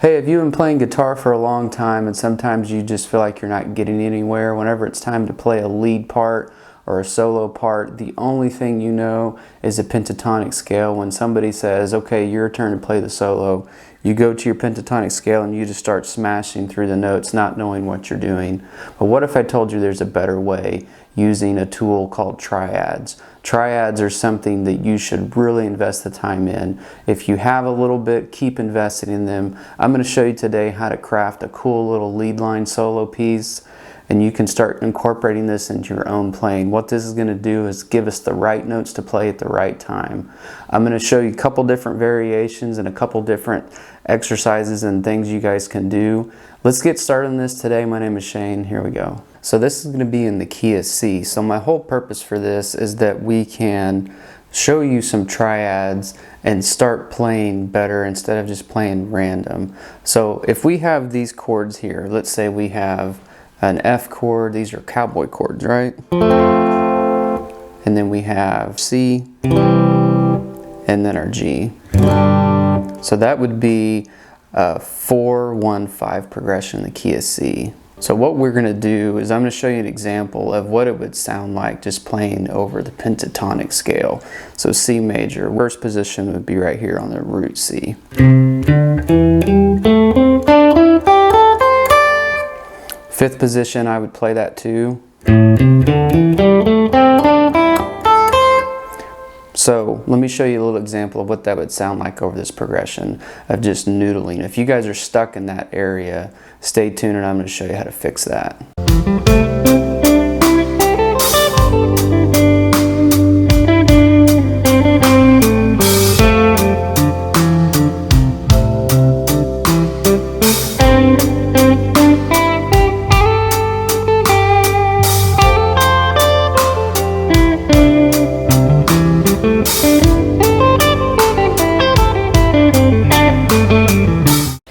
Hey, have you been playing guitar for a long time and sometimes you just feel like you're not getting anywhere? Whenever it's time to play a lead part or a solo part, the only thing you know is a pentatonic scale. When somebody says, okay, your turn to play the solo, you go to your pentatonic scale and you just start smashing through the notes, not knowing what you're doing. But what if I told you there's a better way, using a tool called Triads? Triads are something that you should really invest the time in. If you have a little bit, keep investing in them. I'm going to show you today how to craft a cool little lead line solo piece, and you can start incorporating this into your own playing. What this is going to do is give us the right notes to play at the right time. I'm going to show you a couple different variations and a couple different exercises and things you guys can do. Let's get started on this today. My name is Shane. Here we go. So this is going to be in the key of C. So my whole purpose for this is that we can show you some triads and start playing better instead of just playing random. So if we have these chords here, let's say we have an F chord, these are cowboy chords, right? And then we have C, and then our G. So that would be a 4-1-5 progression in the key of C. So what we're going to do is I'm going to show you an example of what it would sound like just playing over the pentatonic scale. So C major, first position would be right here on the root C. Fifth position, I would play that too. So let me show you a little example of what that would sound like over this progression of just noodling. If you guys are stuck in that area, stay tuned and I'm going to show you how to fix that.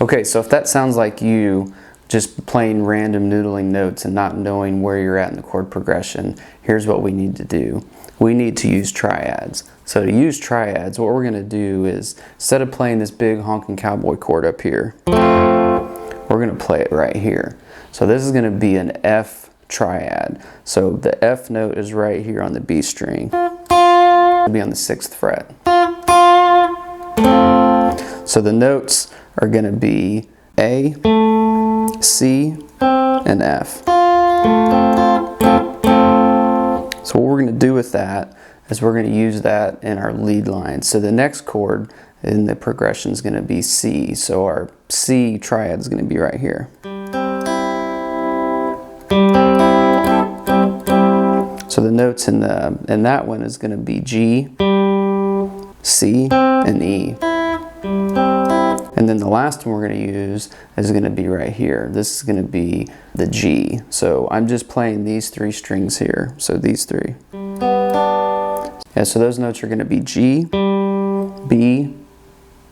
Okay, so if that sounds like you just playing random noodling notes and not knowing where you're at in the chord progression, here's what we need to do. We need to use triads. So to use triads, what we're going to do is, instead of playing this big honking cowboy chord up here, we're going to play it right here. So this is going to be an F triad. So the F note is right here on the B string. It'll be on the 6th fret. So the notes are going to be A, C, and F. So what we're going to do with that is we're going to use that in our lead line. So the next chord in the progression is going to be C. So our C triad is going to be right here. So the notes in that one is going to be G, C, and E. And then the last one we're going to use is going to be right here. This is going to be the G. So I'm just playing these three strings here. So these three. Yeah, so those notes are going to be G, B,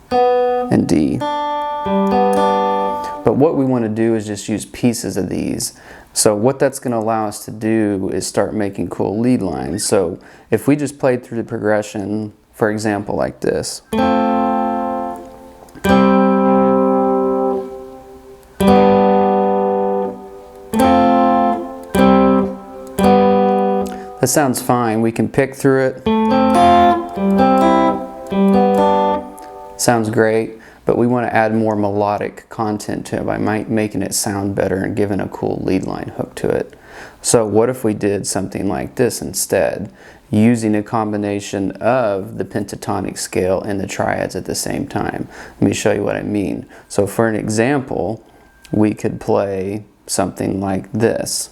and D. But what we want to do is just use pieces of these. So what that's going to allow us to do is start making cool lead lines. So if we just played through the progression, for example, like this. That sounds fine. We can pick through it. Sounds great, but we want to add more melodic content to it by making it sound better and giving a cool lead line hook to it. So what if we did something like this instead, using a combination of the pentatonic scale and the triads at the same time? Let me show you what I mean. So for an example, we could play something like this.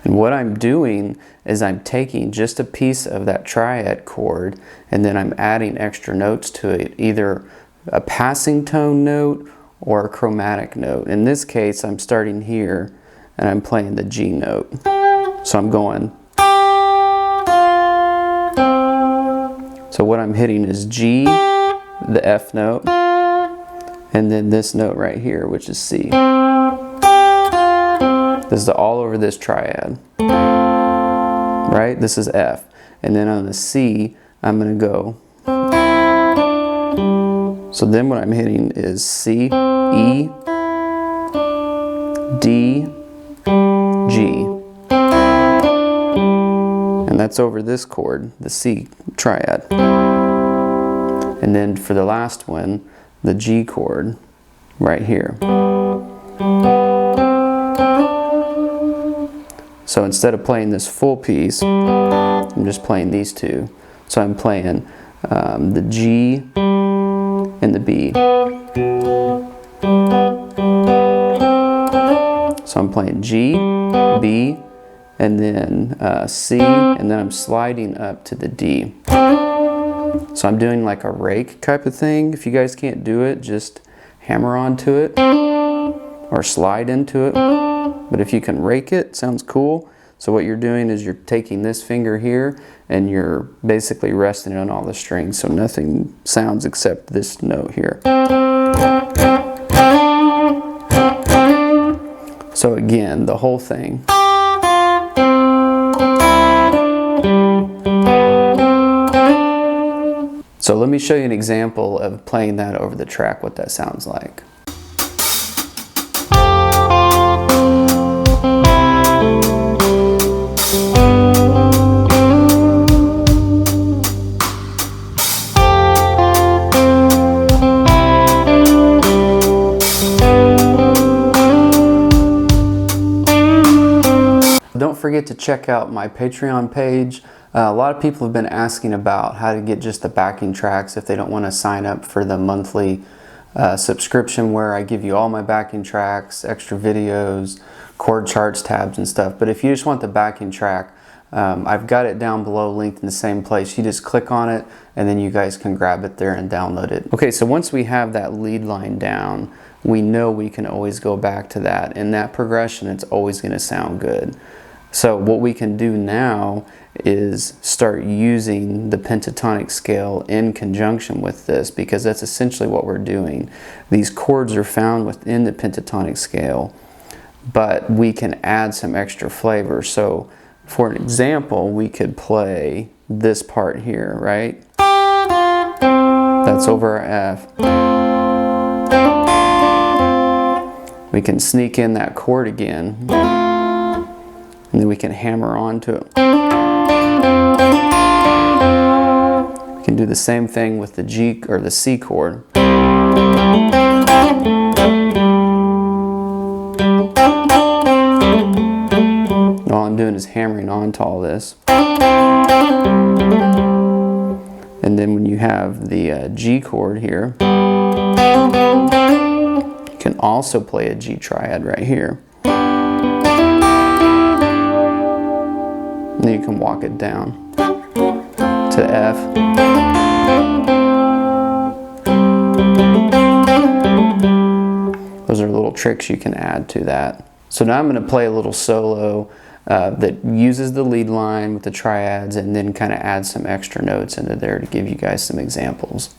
And what I'm doing is I'm taking just a piece of that triad chord and then I'm adding extra notes to it, either a passing tone note or a chromatic note. In this case, I'm starting here and I'm playing the G note. So I'm going. So what I'm hitting is G, the F note, and then this note right here, which is C. This is all over this triad, right? This is F. And then on the C, I'm going to go. So then what I'm hitting is C, E, D, G. And that's over this chord, the C triad. And then for the last one, the G chord right here. So instead of playing this full piece, I'm just playing these two. So I'm playing the G and the B. So I'm playing G, B, and then C, and then I'm sliding up to the D. So I'm doing like a rake type of thing. If you guys can't do it, just hammer onto it or slide into it. But if you can rake it, sounds cool. So what you're doing is you're taking this finger here and you're basically resting it on all the strings, so nothing sounds except this note here. So again, the whole thing. So let me show you an example of playing that over the track, what that sounds like. Don't forget to check out my Patreon page. A lot of people have been asking about how to get just the backing tracks if they don't want to sign up for the monthly subscription where I give you all my backing tracks, extra videos, chord charts, tabs and stuff. But if you just want the backing track, I've got it down below linked in the same place. You just click on it and then you guys can grab it there and download it. Okay, so once we have that lead line down, we know we can always go back to that. In that progression, it's always going to sound good. So what we can do now is start using the pentatonic scale in conjunction with this, because that's essentially what we're doing. These chords are found within the pentatonic scale, but we can add some extra flavor. So for an example, we could play this part here, right? That's over our F. We can sneak in that chord again, and then we can hammer onto it. We can do the same thing with the G or the C chord. All I'm doing is hammering onto all this. And then when you have the G chord here, you can also play a G triad right here. And then you can walk it down to F. Those are little tricks you can add to that. So now I'm going to play a little solo that uses the lead line with the triads and then kind of add some extra notes into there to give you guys some examples.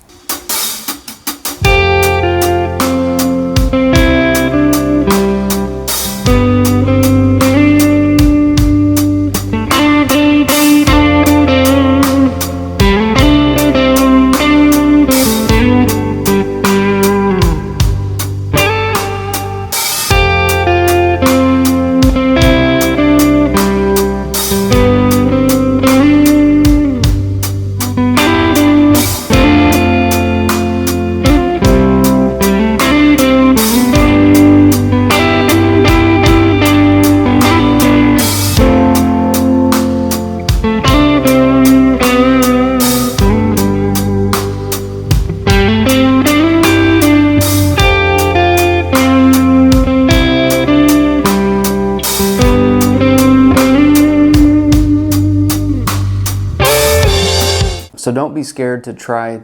So don't be scared to try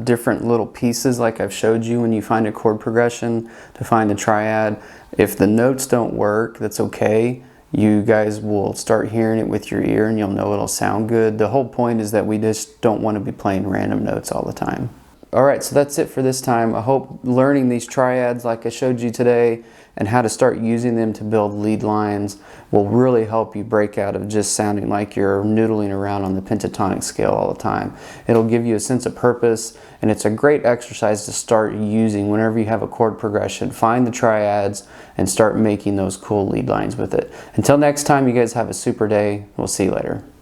different little pieces like I've showed you when you find a chord progression to find a triad. If the notes don't work, that's okay. You guys will start hearing it with your ear and you'll know it'll sound good. The whole point is that we just don't want to be playing random notes all the time. Alright, so that's it for this time. I hope learning these triads like I showed you today and how to start using them to build lead lines will really help you break out of just sounding like you're noodling around on the pentatonic scale all the time. It'll give you a sense of purpose, and it's a great exercise to start using whenever you have a chord progression. Find the triads and start making those cool lead lines with it. Until next time, you guys have a super day. We'll see you later.